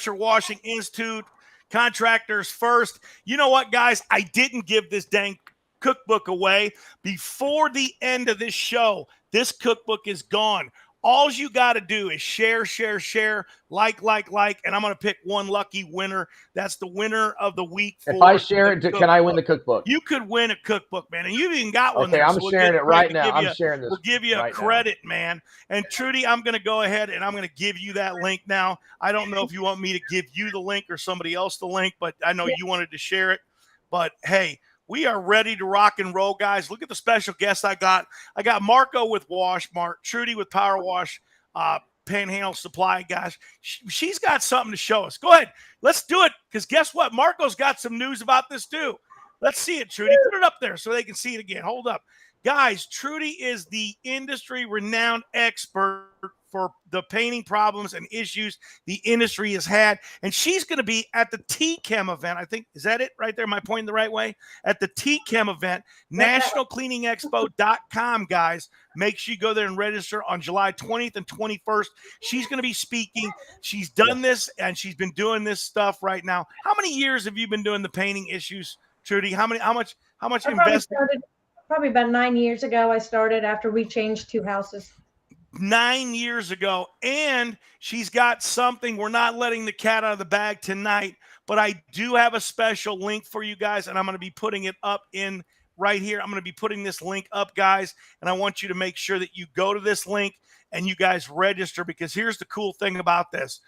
Washing Institute, Contractors First. You know what, guys? I didn't give this dang cookbook away. Before the end of this show, this cookbook is gone. All you got to do is share, like, and I'm going to pick one lucky winner. That's the winner of the week. If I share it, can I win the cookbook? You could win a cookbook, man, and you've even got one. Okay, there, I'm sharing it right now. I'm sharing this. We'll give you a credit, man. And Trudi, I'm going to go ahead and I'm going to give you that link now. I don't know if you want me to give you the link or somebody else the link, but I know you wanted to share it. But hey, we are ready to rock and roll, guys. Look at the special guests I got. I got Marco with Washmart, Trudi with Power Wash, Panhandle Supply, guys. She's got something to show us. Go ahead. Let's do it, because guess what? Marco's got some news about this too. Let's see it, Trudi. Put it up there so they can see it again. Hold up. Guys, Trudi is the industry-renowned expert for the painting problems and issues the industry has had. And she's going to be at the TChem event. I think, is that it right there? Am I pointing the right way? At the TChem event, nationalcleaningexpo.com, guys. Make sure you go there and register on July 20th and 21st. She's going to be speaking. She's done this, and she's been doing this stuff right now. How many years have you been doing the painting issues, Trudi? How much invested? Probably about 9 years ago, I started after we changed 2 houses. 9 years ago. And she's got something. We're not letting the cat out of the bag tonight, but I do have a special link for you guys, and I'm going to be putting it up in right here. I'm going to be putting this link up, guys, and I want you to make sure that you go to this link and you guys register, because here's the cool thing about this.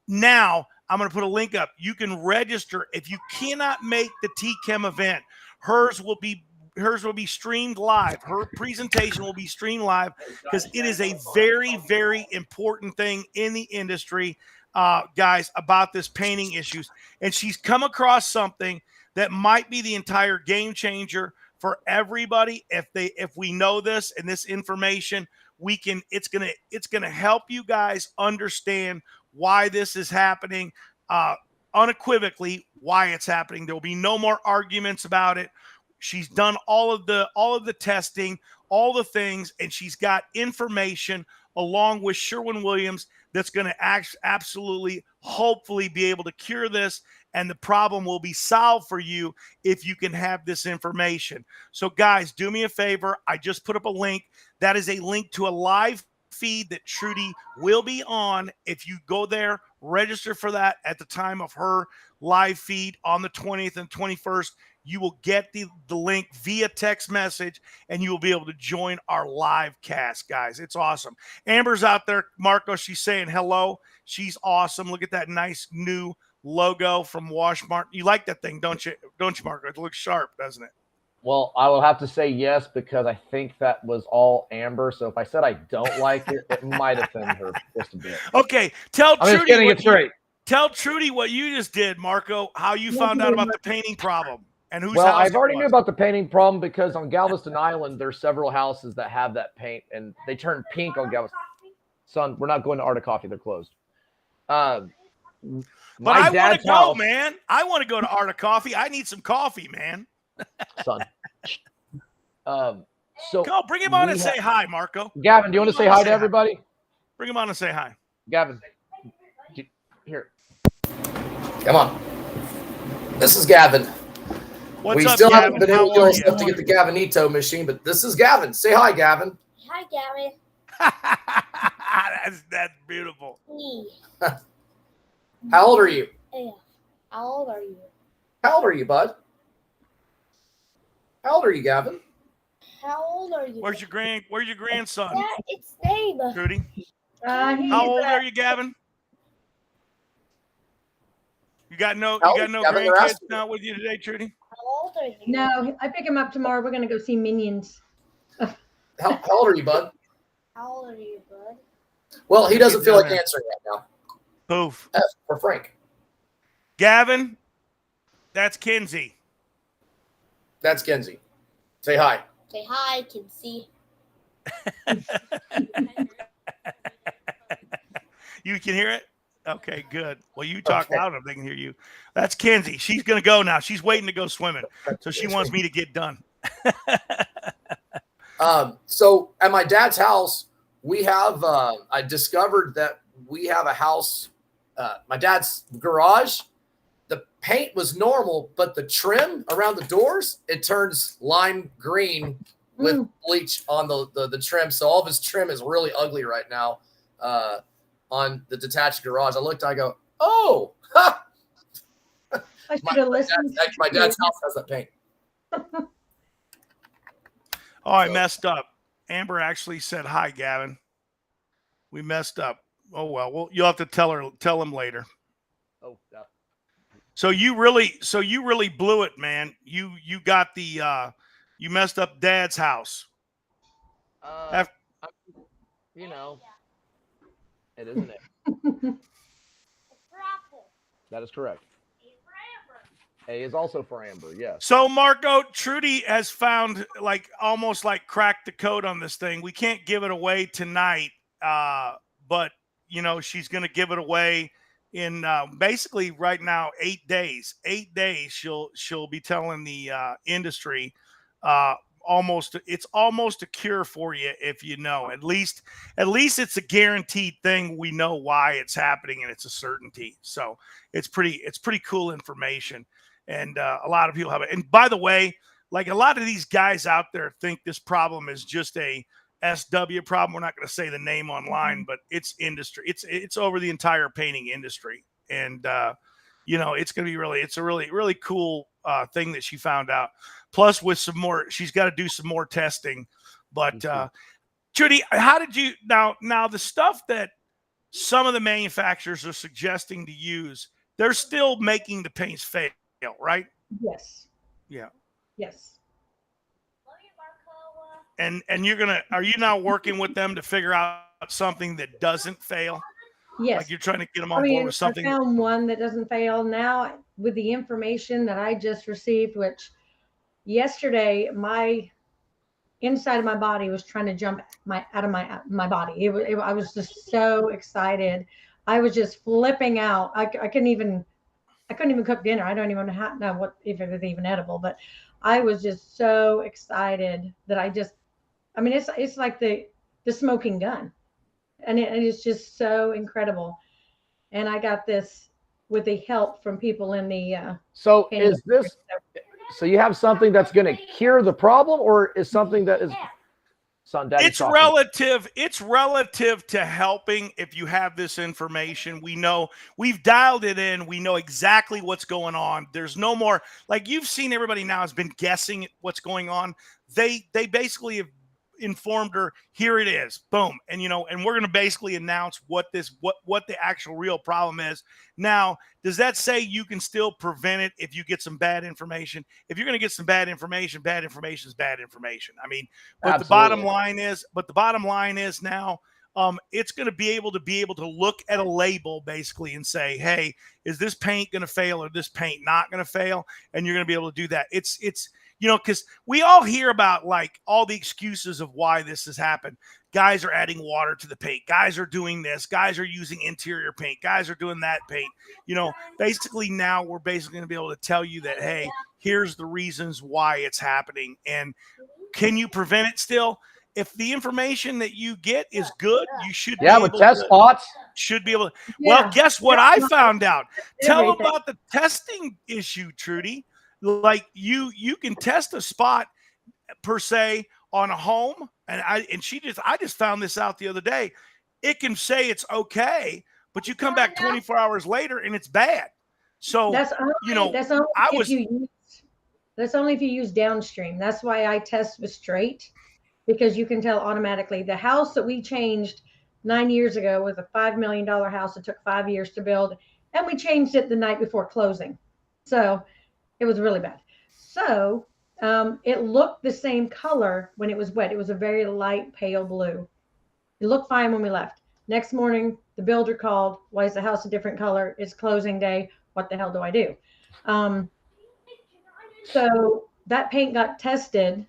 Now, I'm going to put a link up. You can register. If you cannot make the TChem event, hers will be streamed live. Her presentation will be streamed live, because it is a very, very important thing in the industry, guys, about this painting issues. And she's come across something that might be the entire game changer for everybody. If we know this and this information, it's going to help you guys understand why this is happening, unequivocally why it's happening. There will be no more arguments about it. She's done all of the testing, all the things, and she's got information along with Sherwin-Williams that's going to absolutely, hopefully, be able to cure this, and the problem will be solved for you if you can have this information. So, guys, do me a favor. I just put up a link. That is a link to a live feed that Trudi will be on. If you go there, register for that at the time of her live feed on the 20th and 21st. You will get the link via text message, and you will be able to join our live cast, guys. It's awesome. Amber's out there, Marco. She's saying hello. She's awesome. Look at that nice new logo from Washmart. You like that thing, don't you? Don't you, Marco? It looks sharp, doesn't it? Well, I will have to say yes, because I think that was all Amber. So if I said I don't like it, it might offend her just a bit. Okay, tell Trudi. Tell Trudi what you just did, Marco. How you found out about the painting problem. And whose well, house I've already knew about the painting problem, because on Galveston Island, there's several houses that have that paint, and they turn pink on Galveston. Son, we're not going to Art of Coffee. They're closed. But I want to go, man. I want to go to Art of Coffee. I need some coffee, man. Son. So go, bring him on and say hi, Marco. Gavin, do you want to say hi to everybody? Bring him on and say hi. Gavin, here. Come on. This is Gavin. What's we up, still Gavin? haven't been able to do our stuff to get the Gavinito machine, but this is Gavin. Say hi, Gavin. Hi, Gavin. That's beautiful. Me. How old are you? Yeah. How old are you? How old are you, bud? How old are you, Gavin? How old are you? Where's your grandson? Yeah, it's name. Trudi. How old are you, Gavin? You got no grandkids now with you today, Trudi? How old are you? No, I pick him up tomorrow. We're going to go see Minions. How old are you, bud? How old are you, bud? Well, he doesn't feel like answering right now. Poof. F for Frank. Gavin, that's Kinsey. That's Kenzie. Say hi. Say hi, Kinsey. You can hear it? Okay, good. Well, you talk loud enough, they can hear you. That's Kenzie. She's going to go now. She's waiting to go swimming. So she wants me to get done. So at my dad's house, we have, I discovered that we have a house my dad's garage. The paint was normal, but the trim around the doors, it turns lime green with bleach on the trim. So all of his trim is really ugly right now on the detached garage. I looked, I go, oh, ha! I should have listened. My dad's house has that paint. Oh, I messed up. Amber actually said, hi, Gavin. We messed up. Oh, well, you'll have to tell him later. Oh, yeah. So you really blew it, man. You got the, you messed up Dad's house. You know, it isn't it. That is correct. A is also for Amber, yes. So, Marco, Trudi has found almost cracked the code on this thing. We can't give it away tonight, but, she's going to give it away in basically right now 8 days. 8 days she'll be telling the industry it's almost a cure for you if you know. At least it's a guaranteed thing. We know why it's happening and it's a certainty. So it's pretty cool information. And a lot of people have it. And by the way, a lot of these guys out there think this problem is just a SW problem. We're not going to say the name online, but it's industry. It's over the entire painting industry. And, it's going to be it's a really cool thing that she found out. Plus with some more, she's got to do some more testing. But Trudi, how did you, now the stuff that some of the manufacturers are suggesting to use, they're still making the paints fail, right? Yes. Yeah. Yes. And are you now working with them to figure out something that doesn't fail? Yes. You're trying to get them on board with something. I found one that doesn't fail. Now, with the information that I just received, which yesterday my inside of my body was trying to jump out of my body. I was just so excited. I was just flipping out. I couldn't even cook dinner. I don't even know if it was even edible, but I was just so excited that it's like the smoking gun. And it is just so incredible. And I got this with the help from people in the so you have something that's going to cure the problem, or is something that is it's relative. It's relative to helping. If you have this information, we know we've dialed it in. We know exactly what's going on. There's no more, you've seen, everybody now has been guessing what's going on. They basically have informed her, here it is, boom. And and we're going to basically announce what the actual real problem is. Now, does that say you can still prevent it if you get some bad information? If you're going to get some bad information is bad information. I mean, but Absolutely. the bottom line is now it's going to be able to look at a label basically and say, hey, is this paint going to fail or this paint not going to fail? And you're going to be able to do that. It's because we all hear about all the excuses of why this has happened. Guys are adding water to the paint. Guys are doing this. Guys are using interior paint. Guys are doing that paint. Basically now we're basically going to be able to tell you that, hey, here's the reasons why it's happening. And can you prevent it still? If the information that you get is good, you should be able with test spots. Should be able to. Yeah. Well, guess what I found out? Tell about the testing issue, Trudi. You can test a spot per se on a home, and I just found this out the other day. It can say it's okay, but you come back 24 hours later and it's bad. So that's only if you use downstream. That's why I test with straight, because you can tell automatically. The house that we changed 9 years ago was a $5 million house. It took 5 years to build, and we changed it the night before closing. So it was really bad. So it looked the same color when it was wet. It was a very light pale blue. It looked fine when we left. Next morning, the builder called. Why is the house a different color? It's closing day. What the hell do I do? So that paint got tested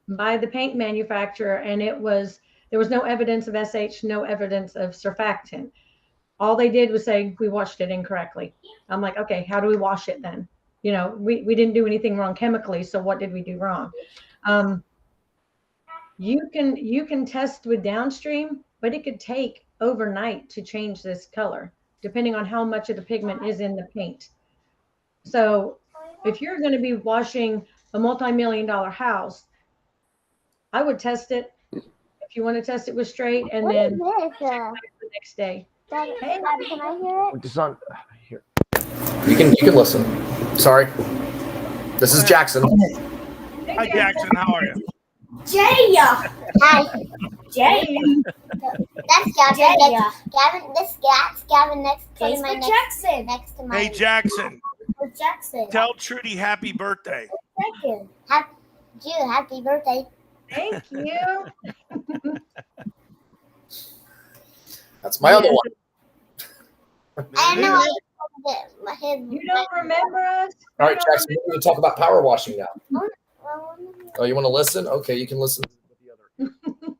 by the paint manufacturer, and there was no evidence of SH, no evidence of surfactant. All they did was say, we washed it incorrectly. I'm like, okay, how do we wash it then? We didn't do anything wrong chemically, so what did we do wrong? You can test with downstream, but it could take overnight to change this color. depending on how much of the pigment is in the paint. So if you're going to be washing a multi-million-dollar house, I would test it. If you want to test it with straight, and What then is this? the next day. Dad, Hey. Dad, can I hear it? It's on here. You can listen. Sorry. This is Jackson. Hi, Jackson. How are you? Jay. Hi. Jay. That's Gavin. Gavin. That's Gavin next to my Jackson. Next to my. Hey, Jackson. Jackson. Tell Trudy happy birthday. Thank you. Happy birthday. Thank you. That's my other one. I know. You don't remember us? All right, Jackson, we're going to talk about power washing now. Oh, you want to listen? Okay, you can listen. All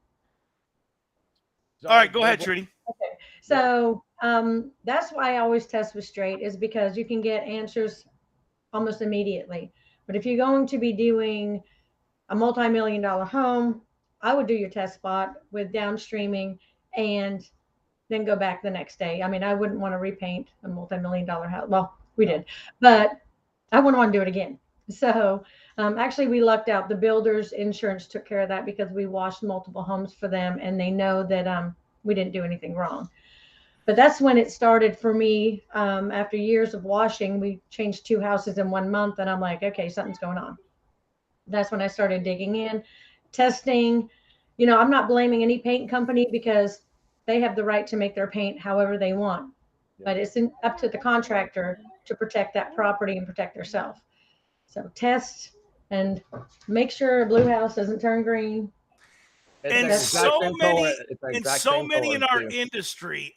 right, go ahead, Trudy. Okay. So that's why I always test with straight, is because you can get answers almost immediately. But if you're going to be doing a multi-million-dollar home, I would do your test spot with downstreaming and then go back the next day. I mean, I wouldn't want to repaint a multi-million-dollar house. Well, we did, but I wouldn't want to do it again. So actually, we lucked out. The builder's insurance took care of that because we washed multiple homes for them, and they know that we didn't do anything wrong. But that's when it started for me. After years of washing, we changed 2 houses in 1 month, and I'm like, okay, something's going on. That's when I started digging in, testing. You know, I'm not blaming any paint company because they have the right to make their paint however they want. But it's up to the contractor to protect that property and protect themselves. So test and make sure a blue house doesn't turn green. And so many in our industry,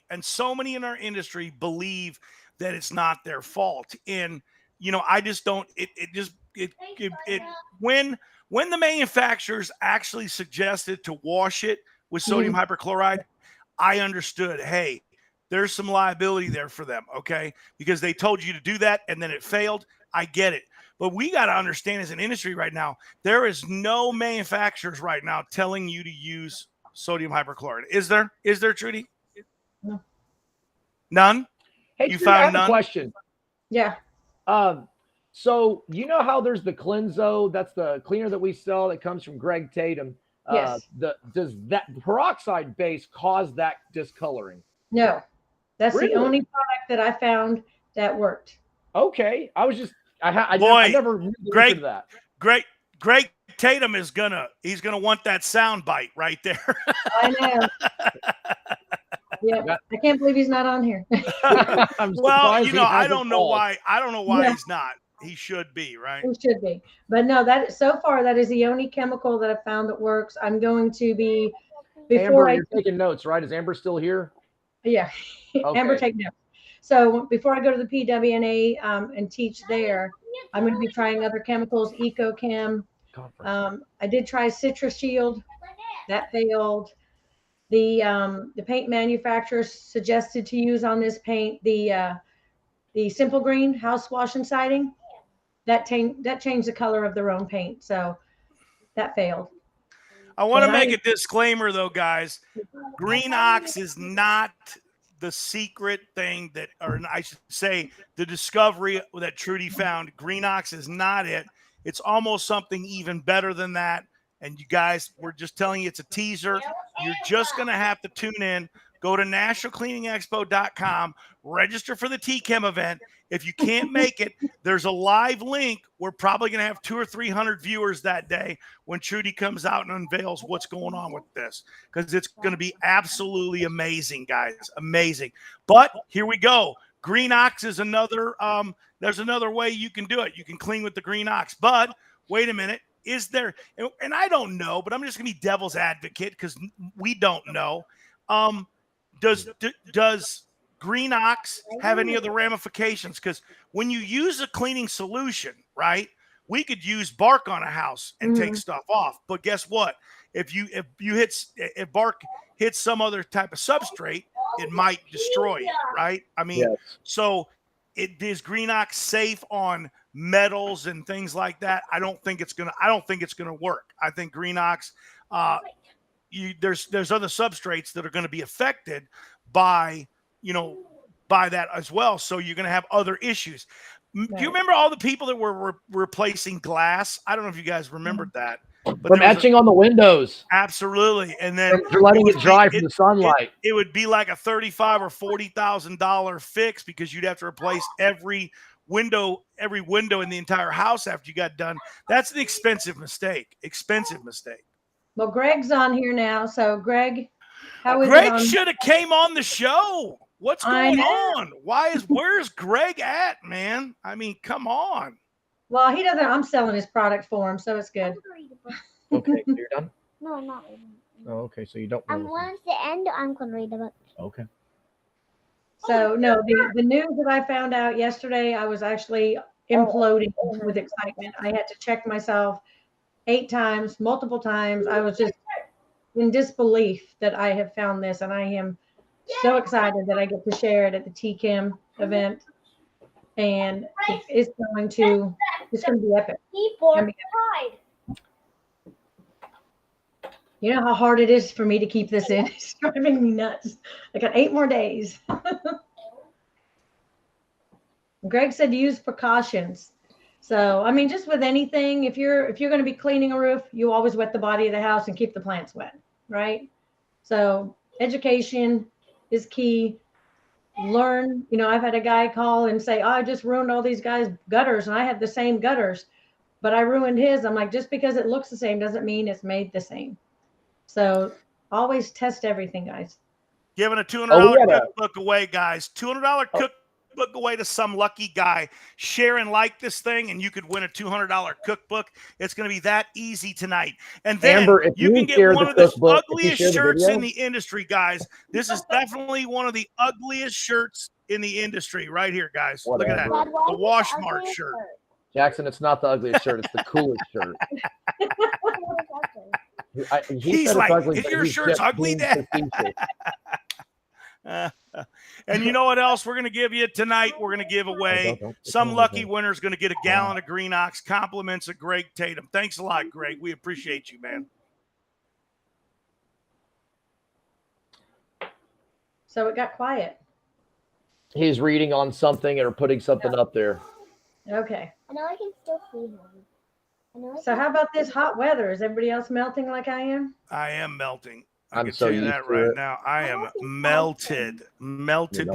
believe that it's not their fault. And you know, I just don't. When the manufacturers actually suggested to wash it with sodium hypochlorite, I understood. Hey, there's some liability there for them, okay? Because they told you to do that and then it failed. I get it. But we got to understand as an industry right now, there is no manufacturers right now telling you to use sodium hypochlorite. Is there, Trudy? No. None? Hey, You Trudy, I found have none? a question. Yeah. So you know how there's the Cleanso, that's the cleaner that we sell that comes from Greg Tatum. Yes. Does that peroxide base cause that discoloring? No, that's Really? the only product that I found that worked. Okay, I was just I Boy, never really looked Greg, into that. Greg Tatum is he's gonna want that sound bite right there. I know. Yeah, I can't believe he's not on here. Well, you know, I don't know called. why. I don't know why he's not. He should be, right? He should be, but no. That so far, that is the only chemical that I found that works. I'm going to be before Amber, you're taking notes, right? Is Amber still here? Yeah, Okay. Amber, take notes. So before I go to the PWNA and teach there, I'm going to be trying other chemicals, EcoChem. I did try Citrus Shield, that failed. The paint manufacturer suggested to use on this paint the Simple Green house wash and siding. That changed the color of their own paint, so that failed. I want to make a disclaimer, though, guys. Green Ox is not the secret thing that, or I should say, the discovery that Trudy found. Green Ox is not it. It's almost something even better than that. And you guys, we're just telling you it's a teaser. You're just going to have to tune in. Go to nationalcleaningexpo.com, register for the TChem event. If you can't make it, there's a live link. We're probably going to have 200 or 300 viewers that day when Trudy comes out and unveils what's going on with this, because it's going to be absolutely amazing, guys. Amazing. But here we go. Green Ox is another, there's another way you can do it. You can clean with the Green Ox. But wait a minute. Is there, and I don't know, but I'm just going to be devil's advocate because we don't know. Does Green Ox have any other ramifications? Because when you use a cleaning solution, right, we could use bark on a house and take stuff off. But guess what? If bark hits some other type of substrate, it might destroy it, right? I mean, so is Green Ox safe on metals and things like that? I don't think it's gonna work. I think Green Ox, there's other substrates that are going to be affected by, you know, by that as well. So you're going to have other issues. Do Right. you remember all the people that were replacing glass? I don't know if you guys remembered that. But From there was etching on the windows. Absolutely. And then From letting it dry from it- the sunlight. it would be like a $35,000 or $40,000 fix because you'd have to replace every window in the entire house after you got done. That's an expensive mistake. Well, Greg's on here now. So, Greg, how is it Greg on? should have came on the show. What's I going know. on? Where's Greg at, man? I mean, come on. Well, he doesn't. I'm selling his product for him, so it's good. Okay, so you're done? No, I'm not reading. Oh, okay, so you don't know. Once the end, I'm going to read the book. Okay. So, no, the news that I found out yesterday, I was actually imploding with excitement. I had to check myself 8 times, multiple times. I was just in disbelief that I have found this, and I am so excited that I get to share it at the TChem event. And it's going to be epic. Keyboard pride. You know how hard it is for me to keep this in? It's driving me nuts. I got 8 more days. Greg said to use precautions. So, I mean, just with anything, if you're going to be cleaning a roof, you always wet the body of the house and keep the plants wet, right? So, education is key. Learn, I've had a guy call and say, "Oh, I just ruined all these guys' gutters, and I have the same gutters, but I ruined his." I'm like, just because it looks the same doesn't mean it's made the same. So always test everything, guys. Giving a $200 cookbook away, guys. $200 cookbook away to some lucky guy. Share and like this thing, and you could win a $200 cookbook. It's going to be that easy tonight. And then Amber, if you you can get share one the of the cookbook, ugliest if you share the shirts video- in the industry, guys. This is definitely one of the ugliest shirts in the industry right here, guys. Look at that. Whatever. The Washmark shirt. Jackson, it's not the ugliest shirt. It's the coolest shirt. He He's said like, it's ugly, "Is but your he's shirt's just ugly, being Dad?" facetious. And you know what else we're going to give you tonight? We're going to give away some lucky winner is going to get a gallon of Green Ox. Compliments of Greg Tatum. Thanks a lot, Greg. We appreciate you, man. So it got quiet. He's reading on something or putting something up there. Okay. I know I can still see him. So how about this hot weather? Is everybody else melting like I am? I am melting. I I'm can so tell you used that to right it. now. I am melted. Melted.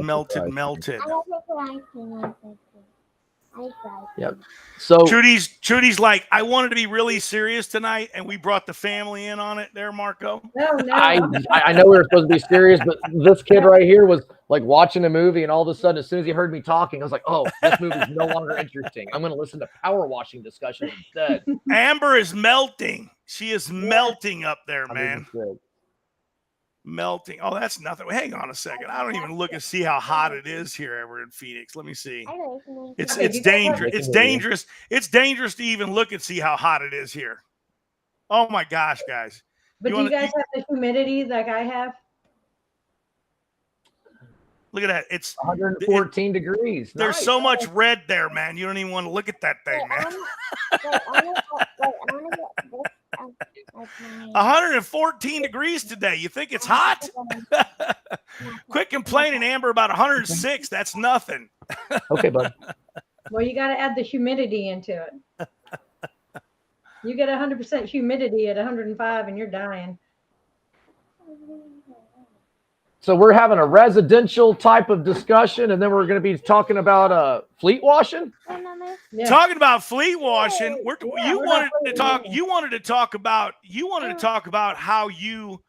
Yep. So Trudy's like, I wanted to be really serious tonight, and we brought the family in on it there, Marco. No. I know we were supposed to be serious, but this kid right here was like watching a movie, and all of a sudden, as soon as he heard me talking, I was like, "Oh, this movie's no longer interesting. I'm going to listen to power washing discussions instead." Amber is melting. She is melting up there, I'm man. even sick. Melting. Oh, that's nothing. Hang on a second. I don't even look and see how hot it is here ever in Phoenix. Let me see. It's dangerous. It's dangerous. It's dangerous to even look and see how hot it is here. Oh my gosh, guys. But do you guys have the humidity like I have? Look at that. It's 114 degrees. There's Nice. so much red there, man. You don't even want to look at that thing, man. 114 degrees today. You think it's hot? Quit complaining, Amber, about 106. That's nothing. Okay, bud. Well, you got to add the humidity into it. You get 100% humidity at 105 and you're dying. So we're having a residential type of discussion, and then we're going to be talking about fleet washing. Yeah. Talking about fleet washing, you wanted to talk about how you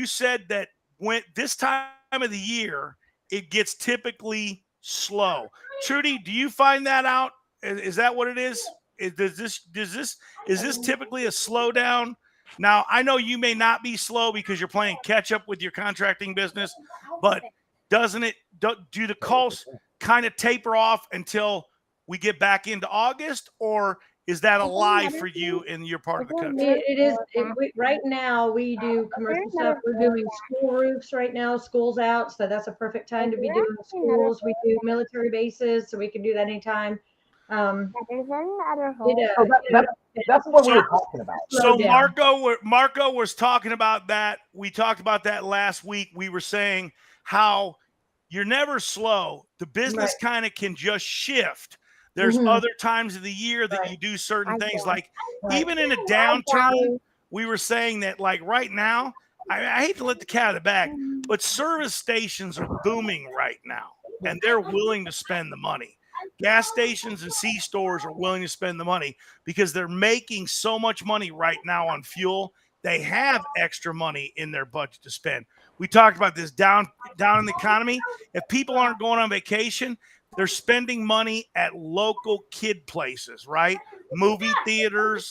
said that when this time of the year it gets typically slow. Trudy, do you find that out? Is that what it is? Is this typically a slowdown? Now, I know you may not be slow because you're playing catch up with your contracting business, but do the calls kind of taper off until we get back into August, or is that a lie for you in your part of the country? It is. Right now, we do commercial stuff. We're doing school roofs right now. School's out, so that's a perfect time to be doing schools. We do military bases, so we can do that anytime. That's what we were talking about. So Marco was talking about that. We talked about that last week. We were saying how you're never slow. The business kind of can just shift. There's Mhm. other times of the year that you do certain things, like even in a downturn, we were saying that, like right now, I hate to let the cat out of the bag, but service stations are booming right now, and they're willing to spend the money. Gas stations and C-stores are willing to spend the money because they're making so much money right now on fuel. They have extra money in their budget to spend. We talked about this down in the economy. If people aren't going on vacation, they're spending money at local kid places, right? Movie theaters,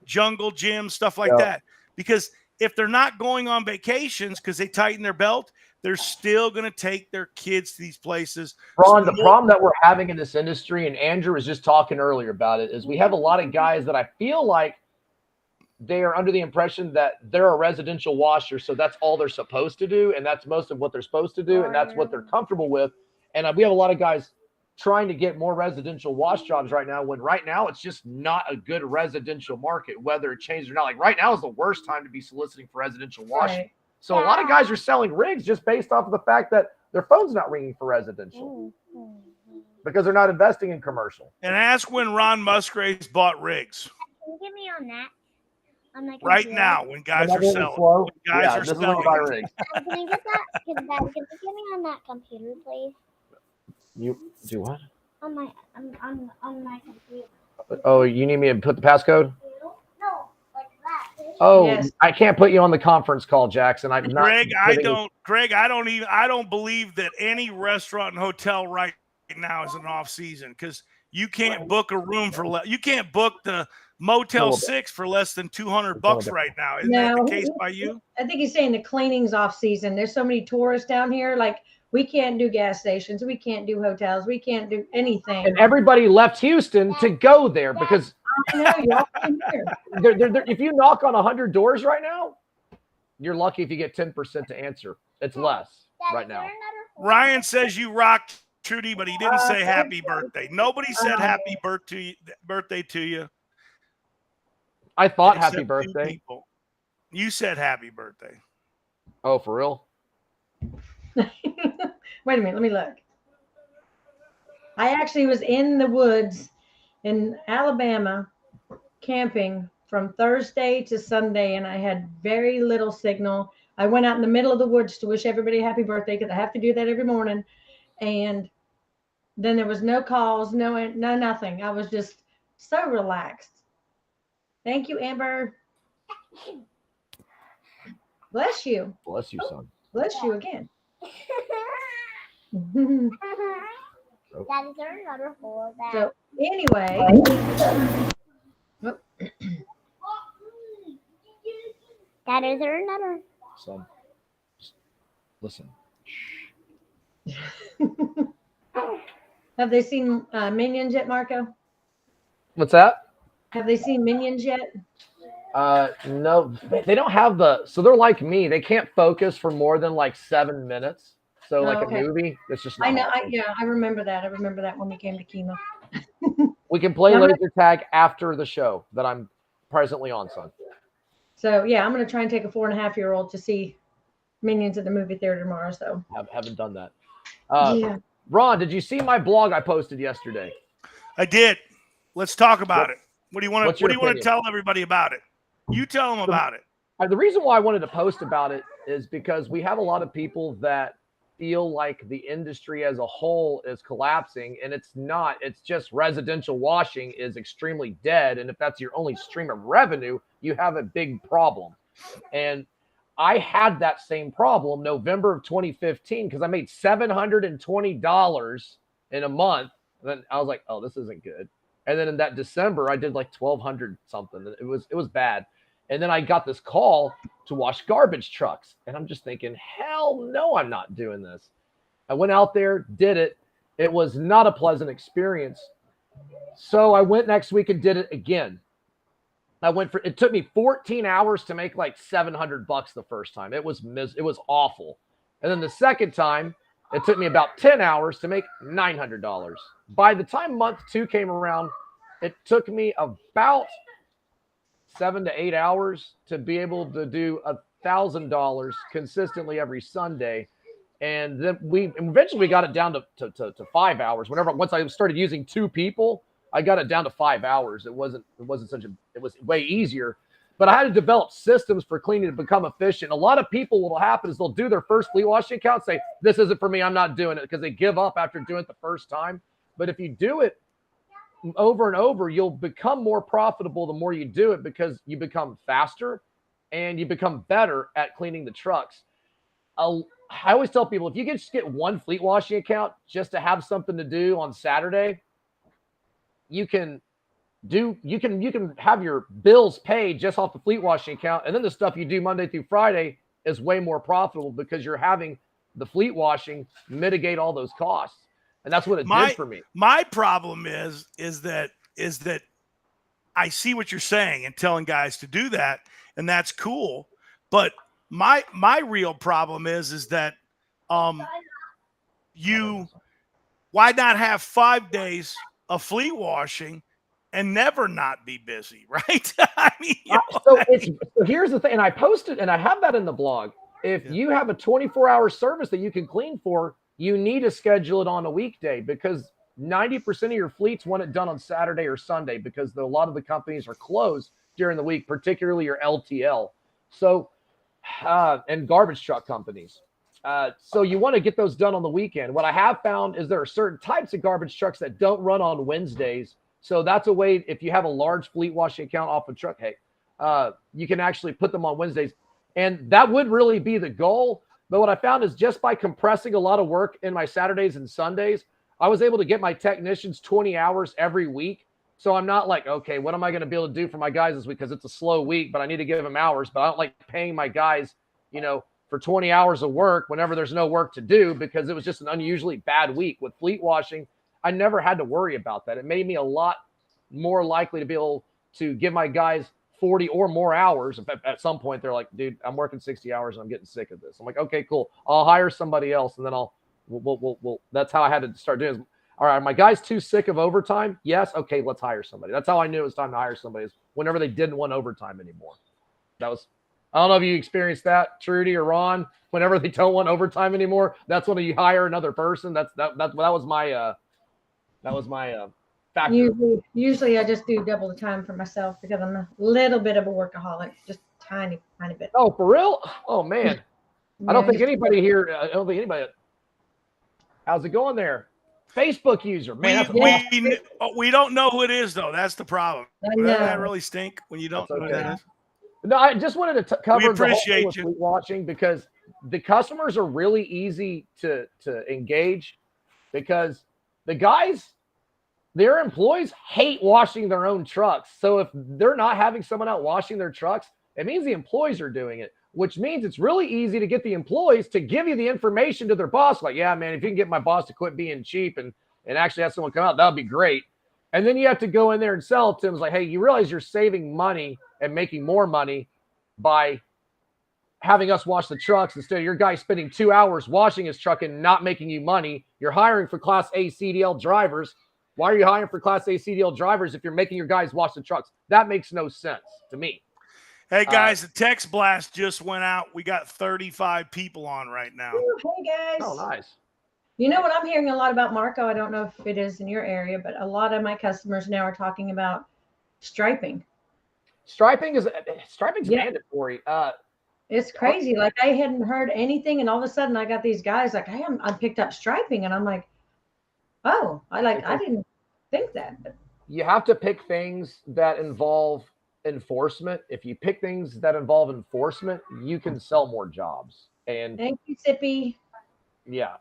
jungle gyms, stuff like that. Because if they're not going on vacations because they tighten their belt, they're still going to take their kids to these places. Ron, the problem that we're having in this industry, and Andrew was just talking earlier about it, is we have a lot of guys that I feel like they are under the impression that they're a residential washer, so that's all they're supposed to do, and that's most of what they're supposed to do, and that's what they're comfortable with. And we have a lot of guys trying to get more residential wash jobs right now, when right now it's just not a good residential market, whether it changes or not. Like right now is the worst time to be soliciting for residential washing. Right. So a lot of guys are selling rigs just based off of the fact that their phone's not ringing for residential because they're not investing in commercial. And ask when Ron Musgraves bought rigs. Can you get me on that? Right now, when guys are selling. Slow, When guys are selling. Buy rigs. Can I get that? Can you get me on that computer, please? You do what? On my computer. Oh, you need me to put the passcode? No, like that. Oh, Yes. I can't put you on the conference call, Jackson. I'm not. Greg, I don't believe that any restaurant and hotel right now is an off season, because you can't book a room for you can't book the Motel 6 for less than $200 right now. Isn't that the case by you? I think he's saying the cleaning's off season. There's so many tourists down here. Like, we can't do gas stations. We can't do hotels. We can't do anything. And everybody left Houston to go there because I know, you're all in here. if you knock on 100 doors right now, you're lucky if you get 10% to answer. It's less right now. Ryan says you rocked, Trudi, but he didn't say happy birthday. Nobody said happy birthday to you. I thought except happy two birthday. people. You said happy birthday. Oh, for real? Wait a minute, let me look. I actually was in the woods in Alabama camping from Thursday to Sunday, and I had very little signal. I went out in the middle of the woods to wish everybody a happy birthday, because I have to do that every morning. And then there was no calls, no nothing. I was just so relaxed. Thank you, Amber. Bless you. Bless you, son. Bless you again. That is another hole. So anyway, That is another. Son, just listen. have they seen Minions yet, Marco? What's that? Have they seen Minions yet? No, they don't have so they're like me. They can't focus for more than like 7 minutes. So like okay. a movie, it's just not I know. happening. I remember that. I remember that when we came to chemo. We can play Yeah, laser tag after the show that I'm presently on, son. So yeah, I'm gonna try and take a 4.5-year-old to see Minions at the movie theater tomorrow. So Haven't done that. yeah. Ron, did you see my blog I posted yesterday? I did. Let's talk about it. What do you want to tell everybody about it? You tell them about it. The reason why I wanted to post about it is because we have a lot of people that feel like the industry as a whole is collapsing, and it's not. It's just residential washing is extremely dead, and if that's your only stream of revenue, you have a big problem. And I had that same problem November of 2015 because I made $720 in a month, and then I was like, oh, this isn't good. And then in that December, I did like 1,200 something. It was bad. And then I got this call to wash garbage trucks. And I'm just thinking, hell no, I'm not doing this. I went out there, did it. It was not a pleasant experience. So I went next week and did it again. It took me 14 hours to make like $700 the first time. It was awful. And then the second time, it took me about 10 hours to make $900. By the time month 2 came around, it took me about 7 to 8 hours to be able to do $1,000 consistently every Sunday. And then eventually got it down to 5 hours. Once I started using 2 people, I got it down to 5 hours. It was way easier, but I had to develop systems for cleaning to become efficient. A lot of people, what'll happen is they'll do their first fleet washing account, say, this isn't for me, I'm not doing it, because they give up after doing it the first time. But if you do it over and over, you'll become more profitable the more you do it, because you become faster and you become better at cleaning the trucks. I always tell people, if you can just get one fleet washing account just to have something to do on Saturday, you can have your bills paid just off the fleet washing account, and then the stuff you do Monday through Friday is way more profitable because you're having the fleet washing mitigate all those costs. And that's what it did for me. My problem is that I see what you're saying and telling guys to do that, and that's cool. But my real problem is that why not have 5 days of fleet washing and never not be busy, right? I mean, so here's the thing, and I posted, and I have that in the blog. If you have a 24-hour service that you can clean for, you need to schedule it on a weekday, because 90% of your fleets want it done on Saturday or Sunday, because a lot of the companies are closed during the week, particularly your LTL. So, and garbage truck companies. So you want to get those done on the weekend. What I have found is there are certain types of garbage trucks that don't run on Wednesdays. So that's a way, if you have a large fleet washing account off a truck, you can actually put them on Wednesdays. And that would really be the goal. But what I found is just by compressing a lot of work in my Saturdays and Sundays, I was able to get my technicians 20 hours every week. So I'm not like, okay, what am I going to be able to do for my guys this week? Because it's a slow week, but I need to give them hours. But I don't like paying my guys, for 20 hours of work whenever there's no work to do, because it was just an unusually bad week. With fleet washing, I never had to worry about that. It made me a lot more likely to be able to give my guys 40 or more hours. At some point they're like, dude, I'm working 60 hours and I'm getting sick of this. I'm like, okay, cool. I'll hire somebody else. And then we'll that's how I had to start doing it. All right, are my guys too sick of overtime? Yes. Okay, let's hire somebody. That's how I knew it was time to hire somebody, is whenever they didn't want overtime anymore. I don't know if you experienced that, Trudi or Ron. Whenever they don't want overtime anymore, that's when you hire another person. That was my factor. Usually I just do double the time for myself, because I'm a little bit of a workaholic, just tiny bit. Oh, for real? Oh man. I don't think anybody here. How's it going there? Facebook user, man. We don't know who it is, though. That's the problem. Doesn't that really stink when you don't know who that is? No, I just wanted to cover the whole thing with fleet watching, because the customers are really easy to engage, because the guys, their employees hate washing their own trucks. So if they're not having someone out washing their trucks, it means the employees are doing it, which means it's really easy to get the employees to give you the information to their boss. Like, yeah, man, if you can get my boss to quit being cheap and actually have someone come out, that would be great. And then you have to go in there and sell it to them. It's like, hey, you realize you're saving money and making more money by having us wash the trucks instead of your guy spending 2 hours washing his truck and not making you money. You're hiring for Class A CDL drivers. Why are you hiring for Class A CDL drivers if you're making your guys wash the trucks? That makes no sense to me. Hey, guys, the text blast just went out. We got 35 people on right now. Hey, guys. Oh, nice. You know what I'm hearing a lot about, Marco? I don't know if it is in your area, but a lot of my customers now are talking about striping. Striping's mandatory. It's crazy. Like, I hadn't heard anything, and all of a sudden I got these guys like, I picked up striping, and I'm like, oh, I didn't think that. But you have to pick things that involve enforcement. If you pick things that involve enforcement, you can sell more jobs. And thank you, Sippy. Yeah.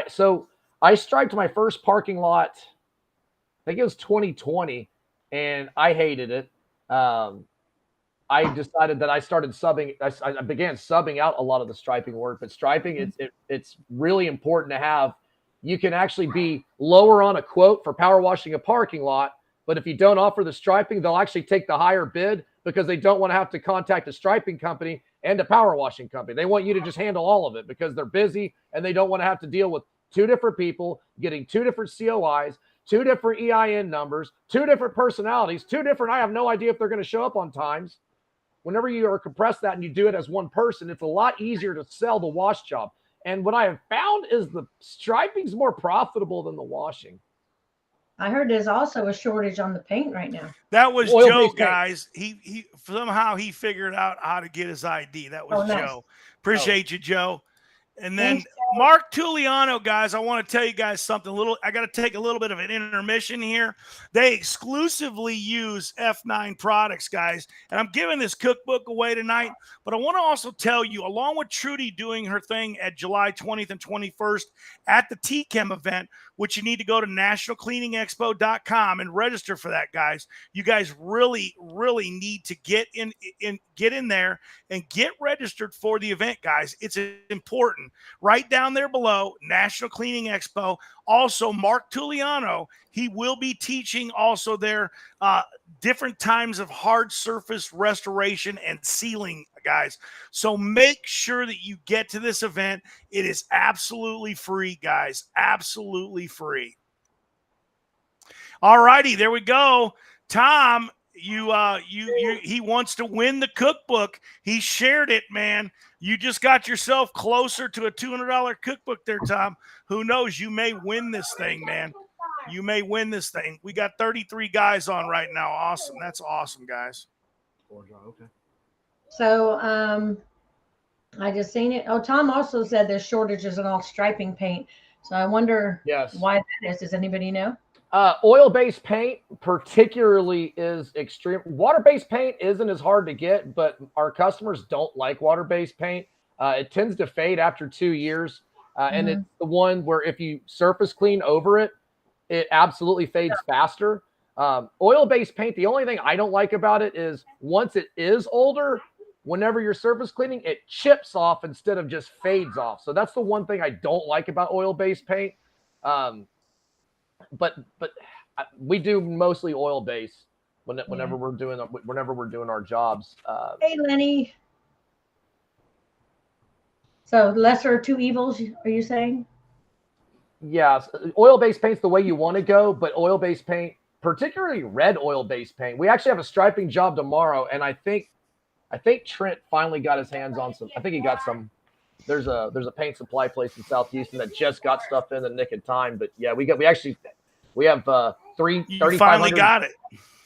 So I striped my first parking lot, I think it was 2020, and I hated it. I decided that I began subbing out a lot of the striping work, but striping, it's really important to have. You can actually be lower on a quote for power washing a parking lot, but if you don't offer the striping, they'll actually take the higher bid, because they don't want to have to contact a striping company and a power washing company. They want you to just handle all of it, because they're busy and they don't want to have to deal with 2 different people getting 2 different COIs, 2 different EIN numbers, 2 different personalities, 2 different, I have no idea if they're going to show up on times. whenever you are compress that and you do it as one person, it's a lot easier to sell the wash job. And what I have found is the striping is more profitable than the washing. I heard there's also a shortage on the paint right now. That was Joe, Oil-based paint. guys. He somehow he figured out how to get his ID. That was Nice. Joe. Appreciate you, Joe. And then Thanks, Joe. Mark Tuliano, guys, I want to tell you guys something. I got to take a little bit of an intermission here. They exclusively use F9 products, guys. And I'm giving this cookbook away tonight. But I want to also tell you, along with Trudi doing her thing at July 20th and 21st at the TChem event, which you need to go to nationalcleaningexpo.com and register for that, guys. You guys really, really need to get in there and get registered for the event, guys. It's important. Right down there below, National Cleaning Expo. Also, Mark Tuliano, he will be teaching also there different times of hard surface restoration and sealing, guys. So make sure that you get to this event. It is absolutely free, guys. Absolutely free. All righty, there we go. Tom, he wants to win the cookbook. He shared it, man. You just got yourself closer to a $200 cookbook there, Tom. Who knows? You may win this thing, man. You may win this thing. We got 33 guys on right now. Awesome. That's awesome, guys. Okay. So I just seen it. Oh, Tom also said there's shortages in all striping paint. So I wonder why that is. Does anybody know? Oil-based paint particularly is extreme. Water-based paint isn't as hard to get, but our customers don't like water-based paint. It tends to fade after 2 years. And it's the one where if you surface clean over it, it absolutely fades faster. Oil-based paint, the only thing I don't like about it is once it is older, whenever you're surface cleaning, it chips off instead of just fades off. So that's the one thing I don't like about oil-based paint. But we do mostly oil-based whenever we're doing our jobs. Hey, Lenny. So lesser of two evils, are you saying? Yeah, oil-based paint's the way you want to go, but oil-based paint, particularly red oil-based paint. We actually have a striping job tomorrow, and I think Trent finally got his hands on some. I think he got some. There's a paint supply place in South Houston that just got stuff in the nick of time. But yeah, we have 3,500. Finally got it.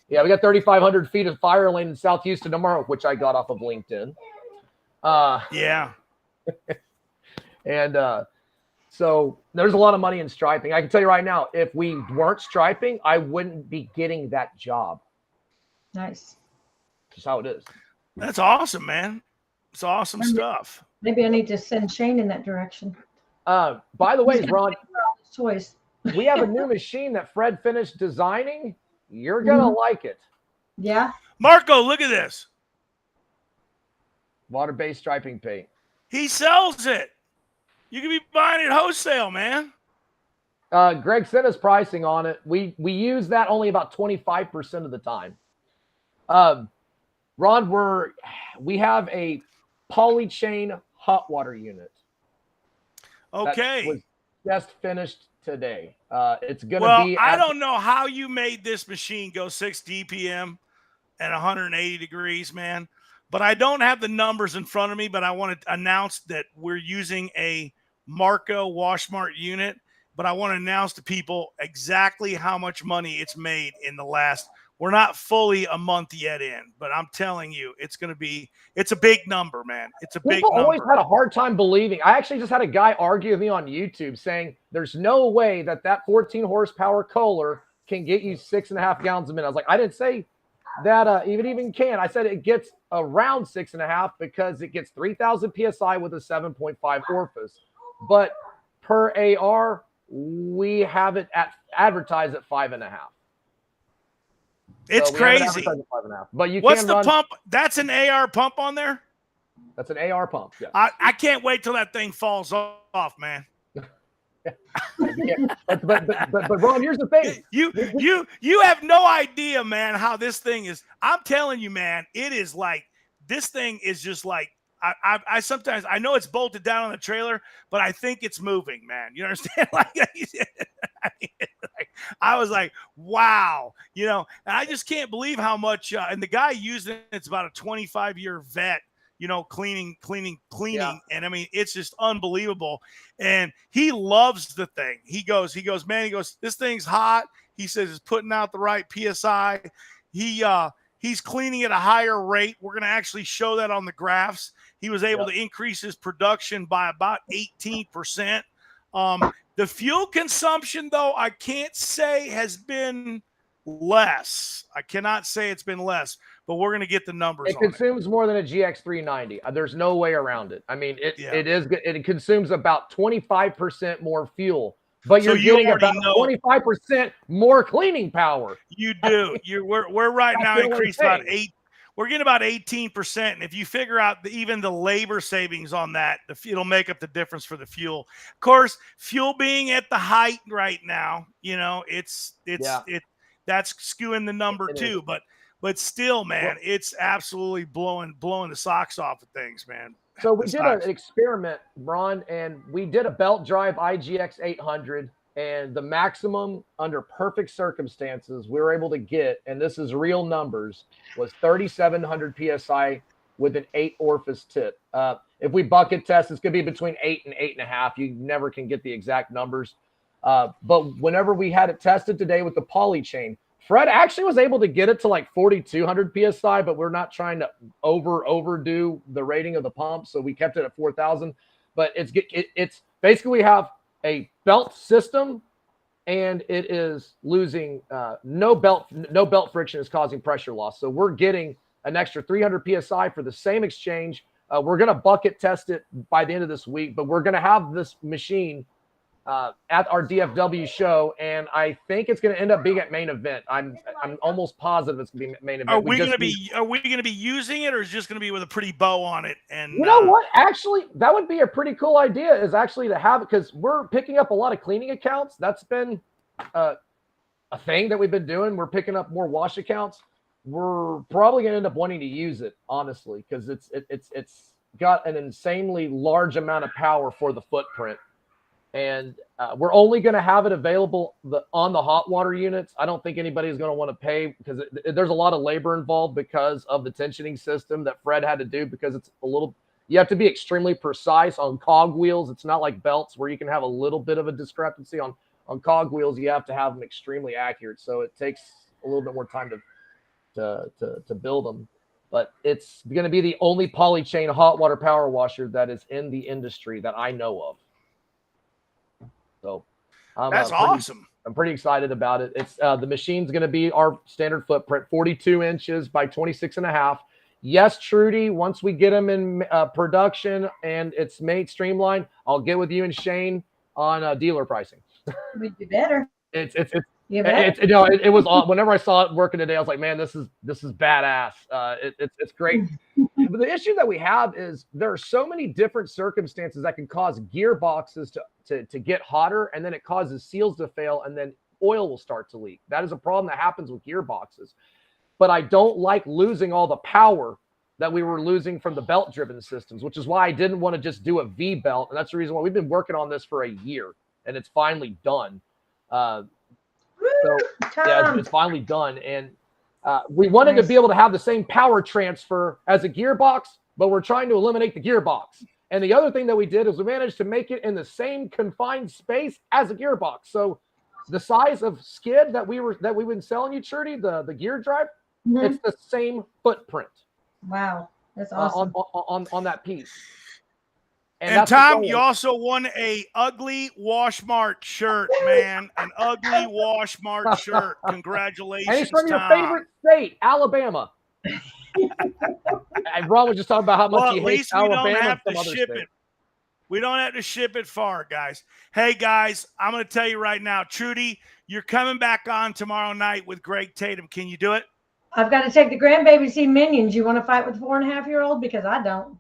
Yeah, we got 3,500 feet of fire lane in South Houston tomorrow, which I got off of LinkedIn. Yeah. And so there's a lot of money in striping. I can tell you right now, if we weren't striping, I wouldn't be getting that job. Nice. Just how it is. That's awesome, man. It's awesome stuff. Maybe I need to send Shane in that direction. By the way, Ron, choice. we have a new machine that Fred finished designing. You're gonna like it. Yeah. Marco, look at this. Water-based striping paint. He sells it. You can be buying it wholesale, man. Greg sent us pricing on it. We use that only about 25% of the time. Ron, we have a polychain hot water unit. Okay. That was just finished today. It's gonna be. I don't know how you made this machine go 6 DPM at 180 degrees, man. But I don't have the numbers in front of me. But I want to announce that we're using a Marco WashMart unit. But I want to announce to people exactly how much money it's made in the last. We're not fully a month yet in, but I'm telling you, it's a big number, man. It's a big number. People always had a hard time believing. I actually just had a guy argue with me on YouTube saying there's no way that 14 horsepower Kohler can get you 6.5 gallons a minute. I was like, I didn't say that even can. I said it gets around 6.5 because it gets 3,000 PSI with a 7.5 orifice. But per AR, we have it advertised at 5.5. It's crazy. But you What's can the run, pump? That's an AR pump on there? That's an AR pump. Yes. I can't wait till that thing falls off, man. but Ron, here's the thing. You have no idea, man, how this thing is. I'm telling you, man, it is like this thing is just like I sometimes I know it's bolted down on the trailer, but I think it's moving, man. You understand? I was like, wow, and I just can't believe how much. And the guy using it's about a 25-year vet, cleaning. Yeah. And I mean, it's just unbelievable. And he loves the thing. He goes, man, this thing's hot. He says it's putting out the right PSI. He's cleaning at a higher rate. We're going to actually show that on the graphs. He was able to increase his production by about 18%. The fuel consumption, though, I can't say has been less. I cannot say it's been less, but we're going to get the numbers. It consumes more than a GX390. There's no way around it. I mean, it consumes about 25% more fuel, but you're getting about 25% more cleaning power. You do. We're right now increased about 8. We're getting about 18%. And if you figure out even the labor savings on that, it'll make up the difference for the fuel. Of course, fuel being at the height right now, that's skewing the number too. But still, man, it's absolutely blowing the socks off of things, man. So we did an experiment, Ron, and we did a belt drive IGX 800. And the maximum under perfect circumstances we were able to get, and this is real numbers, was 3,700 PSI with an 8 orifice tip. If we bucket test, it's going to be between 8 and 8.5. You never can get the exact numbers. But whenever we had it tested today with the poly chain, Fred actually was able to get it to like 4,200 PSI, but we're not trying to overdo the rating of the pump. So we kept it at 4,000. But it's basically we have a belt system, and it is losing no belt friction is causing pressure loss. So we're getting an extra 300 PSI for the same exchange. We're going to bucket test it by the end of this week, but we're going to have this machine at our DFW show, and I think it's going to end up being at main event. I'm almost positive it's going to be main event. Are we going to be using it, or is it just going to be with a pretty bow on it? And you know what? Actually, that would be a pretty cool idea. Is actually to have it, because we're picking up a lot of cleaning accounts. That's been a thing that we've been doing. We're picking up more wash accounts. We're probably going to end up wanting to use it, honestly, because it's got an insanely large amount of power for the footprint. And we're only going to have it available on the hot water units. I don't think anybody's going to want to pay, because there's a lot of labor involved because of the tensioning system that Fred had to do, because it's you have to be extremely precise on cog wheels. It's not like belts where you can have a little bit of a discrepancy. On cog wheels, you have to have them extremely accurate. So it takes a little bit more time to build them. But it's going to be the only poly chain hot water power washer that is in the industry that I know of. So that's awesome. I'm pretty excited about it. It's the machine's going to be our standard footprint, 42 inches by 26.5. Yes, Trudi, once we get them in production and it's made streamlined, I'll get with you and Shane on dealer pricing. We'd be better. It was whenever I saw it working today, I was like, man, this is badass. It's great. But the issue that we have is there are so many different circumstances that can cause gearboxes to get hotter, and then it causes seals to fail, and then oil will start to leak. That is a problem that happens with gearboxes. But I don't like losing all the power that we were losing from the belt-driven systems, which is why I didn't want to just do a V belt, and that's the reason why we've been working on this for a year, and it's finally done. It's finally done, and we wanted to be able to have the same power transfer as a gearbox, but we're trying to eliminate the gearbox. And the other thing that we did is we managed to make it in the same confined space as a gearbox. So the size of skid that we've been selling you, Trudi, the gear drive, it's the same footprint. Wow, that's awesome. On that piece. And Tom, you also won a ugly Washmart shirt, man. An ugly Washmart shirt. Congratulations, and it's from Tom. your favorite state, Alabama. And Ron was just talking about how much he hates Alabama. Don't have to ship it. We don't have to ship it far, guys. Hey, guys, I'm going to tell you right now, Trudi, you're coming back on tomorrow night with Greg Tatum. Can you do it? I've got to take the grandbaby to see Minions. You want to fight with 4.5-year-old? Because I don't.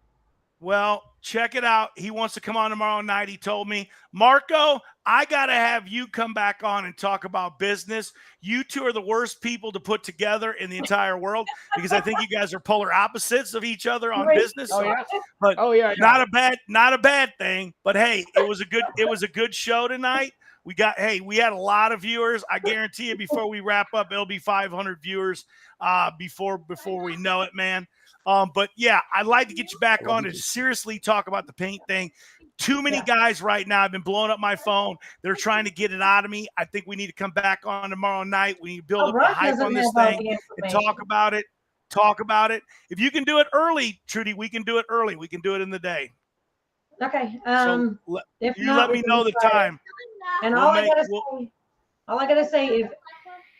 Well, check it out. He wants to come on tomorrow night. He told me, Marco, I got to have you come back on and talk about business. You two are the worst people to put together in the entire world, because I think you guys are polar opposites of each other on business. Oh, yeah. But not a bad thing. But hey, it was a good show tonight. We had a lot of viewers. I guarantee you before we wrap up, it'll be 500 viewers before we know it, man. But yeah, I'd like to get you back on to seriously talk about the paint thing. Too many guys right now have been blowing up my phone. They're trying to get it out of me. I think we need to come back on tomorrow night. We need to build up the hype on this thing and talk about it. If you can do it early, Trudy, we can do it early. We can do it in the day. Okay. So if you not, let me know the time. And all I gotta say, if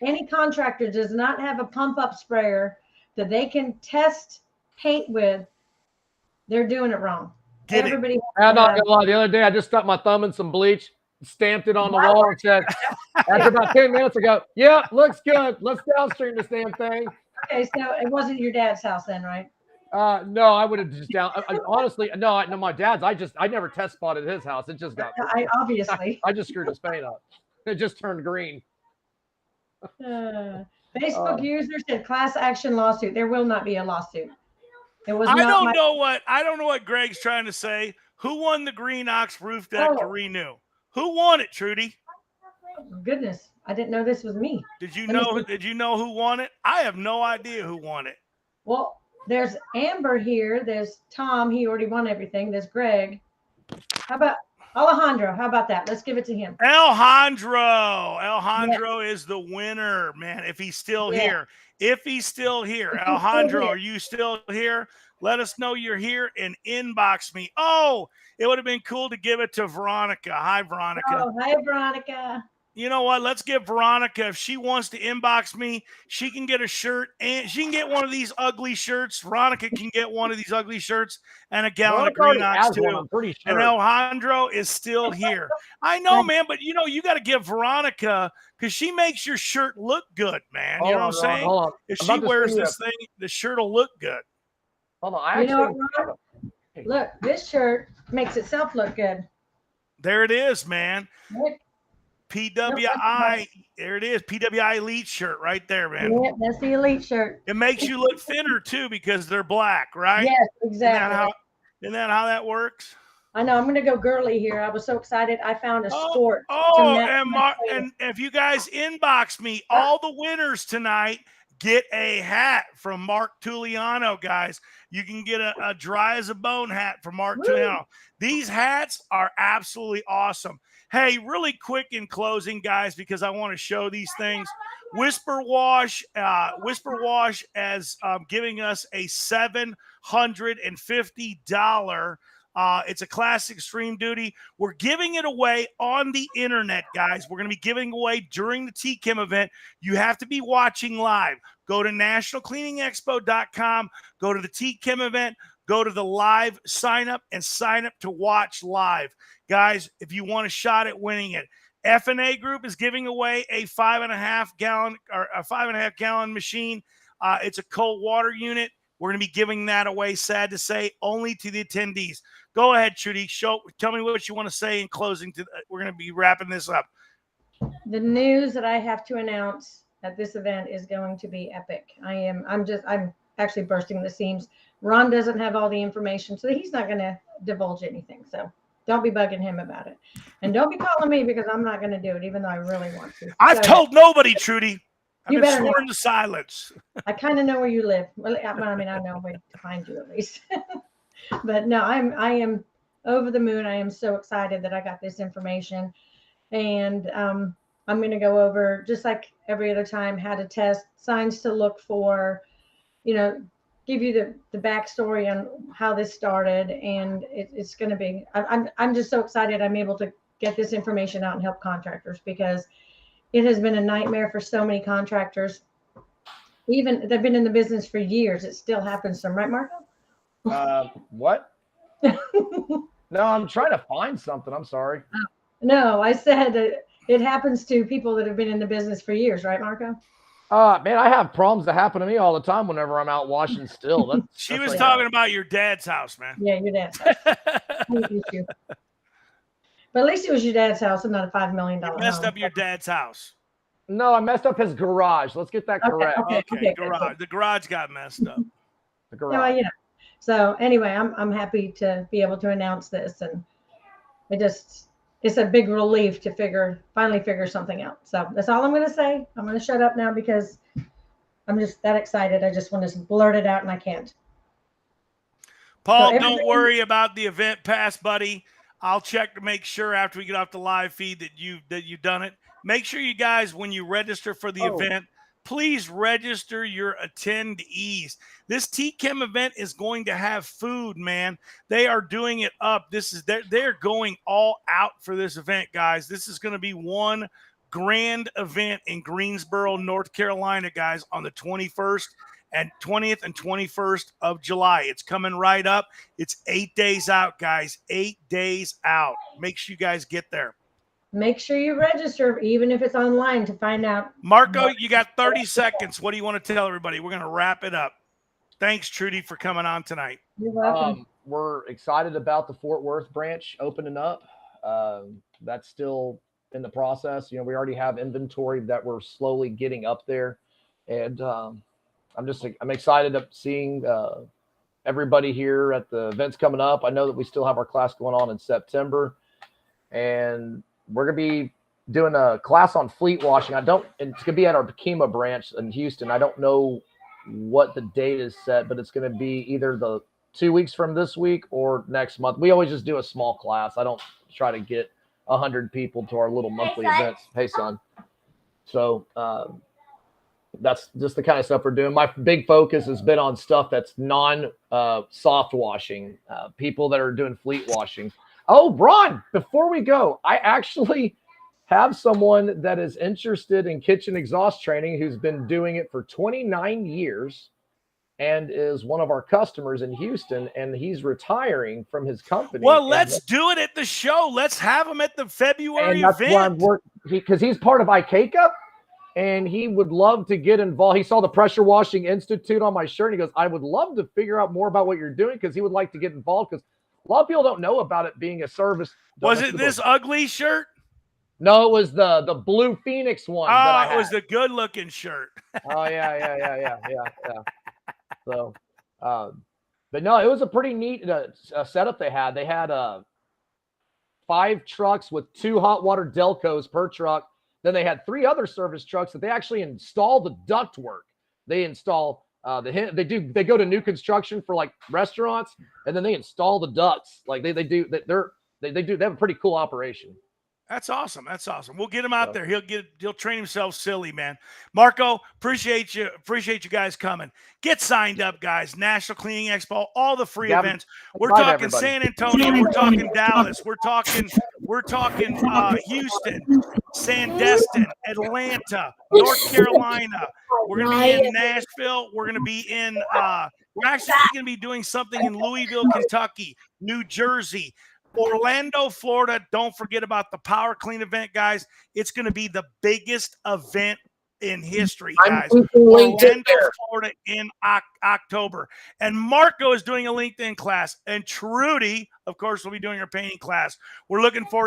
any contractor does not have a pump up sprayer that they can test paint with, they're doing it wrong. Everybody. I'm not gonna lie. The other day, I just stuck my thumb in some bleach, stamped it on the wall, and said, after about 10 minutes, I go, "Yep, looks good. Let's downstream this damn thing." Okay, so it wasn't your dad's house then, right? No, I would have just honestly, no, my dad's. I never test spotted his house. It just got. Obviously. I just screwed his paint up. It just turned green. Facebook user said class action lawsuit. There will not be a lawsuit. It was. I don't know what Greg's trying to say. Who won the Green Ox roof deck to renew? Who won it, Trudy? Goodness, I didn't know this was me. Did you know who won it? I have no idea who won it. Well, there's Amber here. There's Tom. He already won everything. There's Greg. How about Alejandro? How about that? Let's give it to him. Alejandro is the winner, man. If he's still here. Alejandro, are you still here? Let us know you're here and inbox me. Oh, it would have been cool to give it to Veronica. Hi, Veronica. Oh, hi, Veronica. You know what? Let's give Veronica, if she wants to inbox me, she can get a shirt and she can get one of these ugly shirts. Veronica can get one of these ugly shirts and a gallon of Green Ox too. I'm pretty sure. And Alejandro is still here. I know, man, but you got to give Veronica, because she makes your shirt look good, man. You know what I'm saying? If she wears this thing, the shirt will look good. Hold on. Look, this shirt makes itself look good. There it is, man. Look. PWI, there it is. PWI Elite shirt right there, man. Yeah, that's the Elite shirt. It makes you look thinner too because they're black, right? Yes, exactly. Isn't that how that works? I know. I'm going to go girly here. I was so excited. I found a sport. And if you guys inbox me, all the winners tonight get a hat from Mark Tuliano, guys. You can get a dry as a bone hat from Mark Tuliano. These hats are absolutely awesome. Hey, really quick in closing, guys, because I want to show these things. Whisper Wash as giving us a $750. It's a classic Extreme Duty. We're giving it away on the internet, guys. We're going to be giving away during the TChem event. You have to be watching live. Go to nationalcleaningexpo.com. Go to the TChem event. Go to the live sign up and sign up to watch live. Guys, if you want a shot at winning it, F&A Group is giving away a 5.5 gallon machine. It's a cold water unit. We're going to be giving that away, sad to say, only to the attendees. Go ahead, Trudy. Tell me what you want to say in closing. We're going to be wrapping this up. The news that I have to announce at this event is going to be epic. I'm actually bursting the seams. Ron doesn't have all the information, so he's not going to divulge anything. So don't be bugging him about it. And don't be calling me because I'm not going to do it, even though I really want to. I've told nobody, Trudy. I've been sworn to silence. I kind of know where you live. Well, I mean, I know where to find you at least. But no, I am over the moon. I am so excited that I got this information. And I'm going to go over, just like every other time, how to test, signs to look for, give you the backstory on how this started. And it's going to be, I'm just so excited I'm able to get this information out and help contractors, because it has been a nightmare for so many contractors. Even they've been in the business for years. It still happens to them, right, Marco? What? No, I'm trying to find something. I'm sorry. No, I said it happens to people that have been in the business for years, right, Marco? Man, I have problems that happen to me all the time whenever I'm out washing still. She was talking about your dad's house, man. Yeah, your dad's house. But at least it was your dad's house and not a $5 million You messed up your dad's house. No, I messed up his garage. Let's get that correct. Okay, garage. The garage got messed up. The garage. So anyway, I'm happy to be able to announce this, and it's a big relief to finally figure something out. So that's all I'm going to say. I'm going to shut up now because I'm just that excited. I just want to blurt it out and I can't. Paul, So don't worry about the event pass, buddy. I'll check to make sure after we get off the live feed that you've done it. Make sure you guys, when you register for the event, please register your attendees. This TChem event is going to have food, man. They are doing it up. They're going all out for this event, guys. This is going to be one grand event in Greensboro, North Carolina, guys, on the 21st and 20th and 21st of July. It's coming right up. It's 8 days out, guys. 8 days out. Make sure you guys get there. Make sure you register, even if it's online, to find out. Marco, you got 30 seconds. What do you want to tell everybody? We're going to wrap it up. Thanks, Trudi, for coming on tonight. You're welcome. We're excited about the Fort Worth branch opening up. That's still in the process. We already have inventory that we're slowly getting up there. And I'm excited of seeing everybody here at the events coming up. I know that we still have our class going on in September. And we're going to be doing a class on fleet washing. It's going to be at our Pekima branch in Houston. I don't know what the date is set, but it's going to be either the 2 weeks from this week or next month. We always just do a small class. I don't try to get 100 people to our little monthly events. Hey, son. So that's just the kind of stuff we're doing. My big focus has been on stuff that's non-soft washing, people that are doing fleet washing. Oh, Ron, before we go, I actually have someone that is interested in kitchen exhaust training who's been doing it for 29 years and is one of our customers in Houston, and he's retiring from his company. Well, let's do it at the show. Let's have him at the February event. Because he's part of ICACA, and he would love to get involved. He saw the Pressure Washing Institute on my shirt, and he goes, I would love to figure out more about what you're doing because he would like to get involved because a lot of people don't know about it being a service. Was it this ugly shirt? No, it was the Blue Phoenix one. Oh, it was the good-looking shirt. Oh, yeah. So, but no, it was a pretty neat setup they had. They had 5 trucks with 2 hot water Delcos per truck. Then they had 3 other service trucks that they actually install the duct work. They install they go to new construction for like restaurants, and then they install the ducts. Like they have a pretty cool operation. That's awesome. That's awesome. We'll get him out there. He'll train himself silly, man. Marco, appreciate you guys coming. Get signed up, guys. National Cleaning Expo, all the free events. We're talking everybody. San Antonio. We're talking Dallas. We're talking Houston, Sandestin, Atlanta, North Carolina. We're going to be in Nashville. We're going to be in we're actually going to be doing something in Louisville, Kentucky, New Jersey, Orlando, Florida. Don't forget about the Power Clean event, guys. It's going to be the biggest event in history, guys. Orlando, Florida in October. And Marco is doing a LinkedIn class. And Trudi, of course, will be doing her painting class. We're looking forward